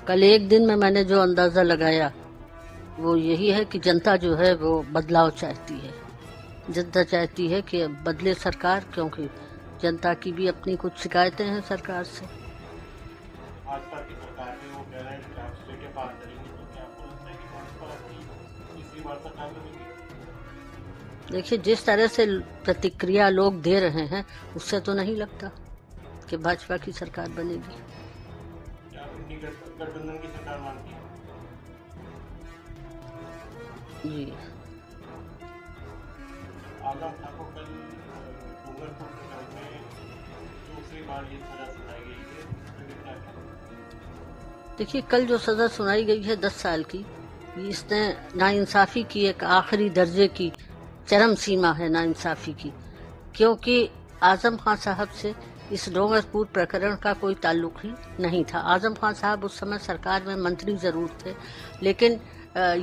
कल एक दिन में मैंने जो अंदाजा लगाया वो यही है कि जनता जो है वो बदलाव चाहती है। जनता चाहती है कि अब बदले सरकार, क्योंकि जनता की भी अपनी कुछ शिकायतें हैं सरकार से। भाजपा की सरकार है, वो कह रहे हैं कि आप सीटें पार करेंगे, तो क्या आपको लगता है कि भाजपा अपनी तीसरी बार सरकार बनेगी? देखिए, जिस तरह से प्रतिक्रिया लोग दे रहे हैं उससे तो नहीं लगता कि भाजपा की सरकार बनेगी। क्या आप इंडी गठबंधन की सरकार मानती हैं? जी, आजम खां को कल डूंगरपुर प्रकरण में दूसरी बार ये सजा सुनाई गई है, इसमें क्या कहना? देखिए, कल जो सजा सुनाई गई है 10 साल की, इसने नाइंसाफी की एक आखिरी दर्जे की चरम सीमा है नाइंसाफी की, क्योंकि आजम खान साहब से इस डूंगरपुर प्रकरण का कोई ताल्लुक ही नहीं था। आजम खान साहब उस समय सरकार में मंत्री जरूर थे, लेकिन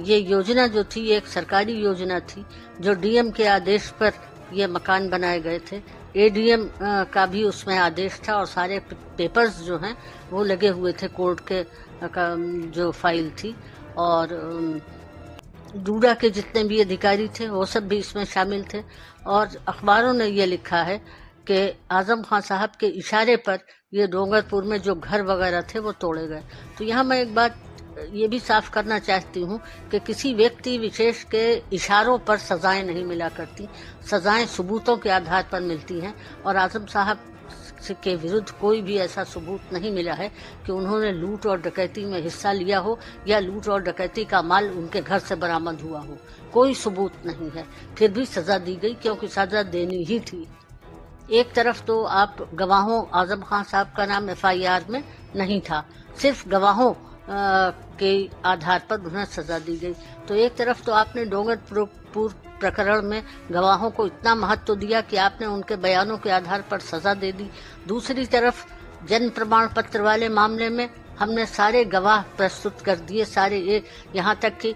ये योजना जो थी एक सरकारी योजना थी जो डीएम के आदेश पर ये मकान बनाए गए थे। एडीएम का भी उसमें आदेश था और सारे पेपर्स जो हैं वो लगे हुए थे कोर्ट के जो फाइल थी, और डूडा के जितने भी अधिकारी थे वो सब भी इसमें शामिल थे। और अखबारों ने ये लिखा है कि आजम खान साहब के इशारे पर ये डूंगरपुर में जो घर वगैरह थे वो तोड़े गए। तो यहाँ मैं एक बात ये भी साफ करना चाहती हूँ कि किसी व्यक्ति विशेष के इशारों पर सजाएं नहीं मिला करती, सजाएं सबूतों के आधार पर मिलती हैं। और आजम साहब के विरुद्ध कोई भी ऐसा सबूत नहीं मिला है कि उन्होंने लूट और डकैती में हिस्सा लिया हो या लूट और डकैती का माल उनके घर से बरामद हुआ हो। कोई सबूत नहीं है, फिर भी सजा दी गई क्योंकि सजा देनी ही थी। एक तरफ तो आप गवाहों, आजम खान साहब का नाम एफआईआर में नहीं था, सिर्फ गवाहों के आधार पर उन्हें सजा दी गई। तो एक तरफ तो आपने डूंगरपुर प्रकरण में गवाहों को इतना महत्व दिया कि आपने उनके बयानों के आधार पर सजा दे दी। दूसरी तरफ जन्म प्रमाण पत्र वाले मामले में हमने सारे गवाह प्रस्तुत कर दिए, सारे ये यहाँ तक कि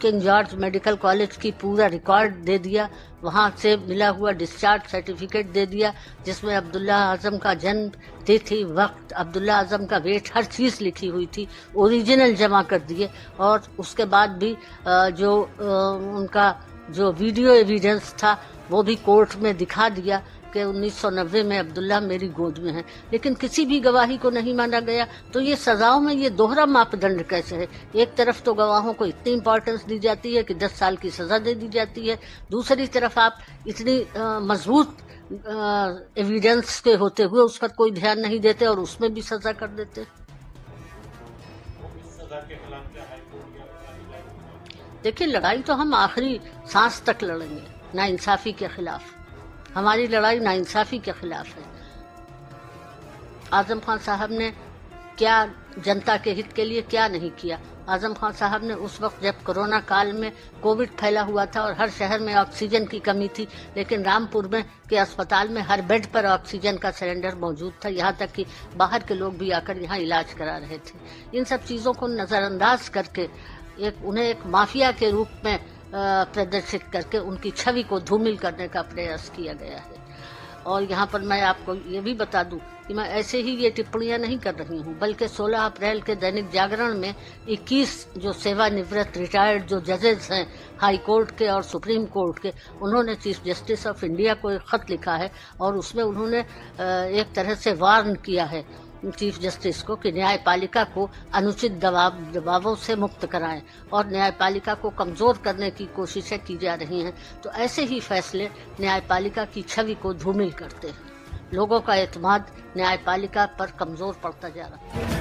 किंग जॉर्ज मेडिकल कॉलेज की पूरा रिकॉर्ड दे दिया, वहाँ से मिला हुआ डिस्चार्ज सर्टिफिकेट दे दिया जिसमें अब्दुल्ला आजम का जन्म तिथि, वक्त, अब्दुल्ला आजम का वेट, हर चीज़ लिखी हुई थी, ओरिजिनल जमा कर दिए। और उसके बाद भी जो उनका जो वीडियो एविडेंस था वो भी कोर्ट में दिखा दिया कि 1990 में अब्दुल्ला मेरी गोद में है, लेकिन किसी भी गवाही को नहीं माना गया। तो ये सजाओं में ये दोहरा मापदंड कैसे है? एक तरफ तो गवाहों को इतनी इम्पोर्टेंस दी जाती है कि 10 साल की सजा दे दी जाती है, दूसरी तरफ आप इतनी मजबूत एविडेंस के होते हुए उस पर कोई ध्यान नहीं देते और उसमें भी सजा कर देते। इस सजा के खिलाफ क्या हाईकोर्ट या अधिकारी? देखिए, लड़ाई तो हम आखिरी सांस तक लड़ेंगे नाइंसाफी के खिलाफ। हमारी लड़ाई नाइंसाफी के खिलाफ है। आजम खान साहब ने क्या जनता के हित के लिए क्या नहीं किया। आजम खान साहब ने उस वक्त जब कोरोना काल में कोविड फैला हुआ था और हर शहर में ऑक्सीजन की कमी थी, लेकिन रामपुर में के अस्पताल में हर बेड पर ऑक्सीजन का सिलेंडर मौजूद था, यहाँ तक कि बाहर के लोग भी आकर यहाँ इलाज करा रहे थे। इन सब चीज़ों को नज़रअंदाज करके उन्हें एक माफिया के रूप में प्रदर्शित करके उनकी छवि को धूमिल करने का प्रयास किया गया है। और यहाँ पर मैं आपको ये भी बता दूं कि मैं ऐसे ही ये टिप्पणियां नहीं कर रही हूँ, बल्कि 16 अप्रैल के दैनिक जागरण में 21 जो सेवानिवृत्त रिटायर्ड जो जजेस हैं हाई कोर्ट के और सुप्रीम कोर्ट के, उन्होंने चीफ जस्टिस ऑफ इंडिया को एक खत लिखा है और उसमें उन्होंने एक तरह से वार्न किया है चीफ जस्टिस को कि न्यायपालिका को अनुचित दबावों से मुक्त कराएं और न्यायपालिका को कमजोर करने की कोशिशें की जा रही हैं। तो ऐसे ही फैसले न्यायपालिका की छवि को धूमिल करते हैं। लोगों का एतमाद न्यायपालिका पर कमजोर पड़ता जा रहा है।